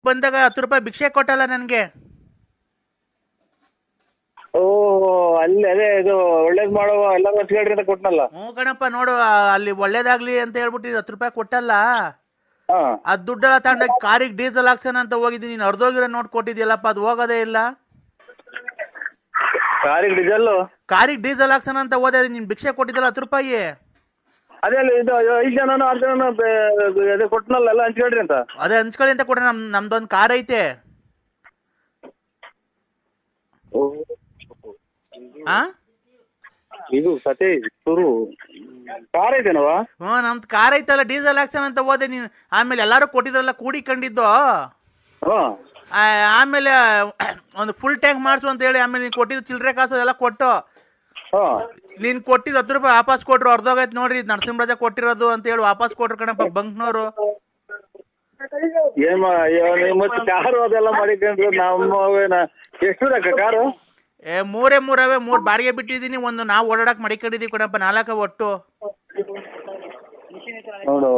ಬಂದಾಗ 10 ರೂಪಾಯಿ ಭಿಕ್ಷೆ ಕೊಟ್ಟಲ್ಲ ನನ್ಗೆ. ಓ ಅಲ್ಲಿ ಅದೇ ಇದು ಒಳ್ಳೇದ್ ಮಾಡುವ ಎಲ್ಲ ಹಂಚ್ಕೊಳ್ರಿ ಅಂತ ಕೊಟ್ನಲ್ಲ. ಹ್ಞೂ ಕಣಪ್ಪ, ನೋಡು ಅಲ್ಲಿ ಒಳ್ಳೇದಾಗ್ಲಿ ಅಂತ ಹೇಳ್ಬಿಟ್ಟು 10 ರೂಪಾಯಿ ಕೊಟ್ಟಲ್ಲ. ಹಾ ಅದ್ ದುಡ್ಡೆಲ್ಲ ತಗೊಂಡೋಗಿ ಕಾರಿಗೆ ಡೀಸೆಲ್ ಹಾಕ್ಸೋಣ ಅಂತ ಹೋಗಿದ್ದೀನಿ. ನೀನು ಅರ್ಧೋಗಿರೋ ನೋಟ್ ಕೊಟ್ಟಿದ್ಯಲ್ಲಪ್ಪ, ಅದು ಹೋಗೋದೇ ಇಲ್ಲ. ಕಾರಿಗೆ ಡೀಸೆಲ್ ಕಾರಿಗೆ ಹಾಕ್ಸೋಣ ಅಂತ ಹೋದೆ, ನೀನ್ ಭಿಕ್ಷೆ ಕೊಟ್ಟಿದ್ದಲ್ಲ 10 ರೂಪಾಯಿ. ಅದೇ ಅಲ್ಲಿ ಇದು 5 ಜನನೋ 6 ಜನನೋ ಅದೇ ಕೊಟ್ನಲ್ಲ ಎಲ್ಲ ಹಂಚ್ಕೊಳ್ರಿ ಅಂತ. ಅದೇ ಹಂಚ್ಕೊಳ್ಳಿ ಅಂತ ಕೊಟ್ರೆ ನಮ್ದೊಂದು ಕಾರ್ ಐತೆ. ಆ ಇದು ಸತೀಶ್ ಶುರು ಕಾರ್ ಐತೆನವ? ಹ್ಞೂ ನಮ್ದು ಕಾರ್ ಐತಲ್ಲ, ಡೀಸೆಲ್ ಹಾಕ್ಸೋಣ ಅಂತ ಹೋದೆ. ನೀನು ಆಮೇಲೆ ಎಲ್ಲಾರು ಕೊಟ್ಟಿದ್ರಲ್ಲ ಕೂಡಿಕೊಂಡಿದ್ದು. ಆಮೇಲೆ ಒಂದು ಫುಲ್ ಟ್ಯಾಂಕ್ ಮಾಡಿಸು ಅಂತ ಹೇಳಿ ಆಮೇಲೆ ನೀನು ಕೊಟ್ಟಿದ್ದು ಚಿಲ್ಲರೆ ಕಾಸು ಎಲ್ಲ ಕೊಟ್ಟು ನೀನು ಕೊಟ್ಟಿದ್ದು 10 ರೂಪಾಯಿ ವಾಪಸ್ ಕೊಟ್ರು. ಅರ್ಧೋಗೈತೆ ನೋಡ್ರಿ, ನರಸಿಂಹರಾಜ ಕೊಟ್ಟಿರೋದು ಅಂತ ಹೇಳಿ ವಾಪಸ್ ಕೊಟ್ರು ಕಣಪ್ಪ ಬಂಕ್ನವರು. ಮತ್ತೆ ಕಾರು ಅದೆಲ್ಲ ಮಾಡಿಕೊಂಡ್ರು ನಮ್ಮ ಎಷ್ಟು ಕಾರು? 3 ಅವೇ 3 ಬಾಡಿಗೆ ಬಿಟ್ಟಿದ್ದೀನಿ, ಒಂದು ನಾವು ಓಡಾಡಕ್ ಮಡಿಕೊಂಡಿದೀವಿ ಕಣಪ್ಪ, 4 ಒಟ್ಟು. ನೋಡು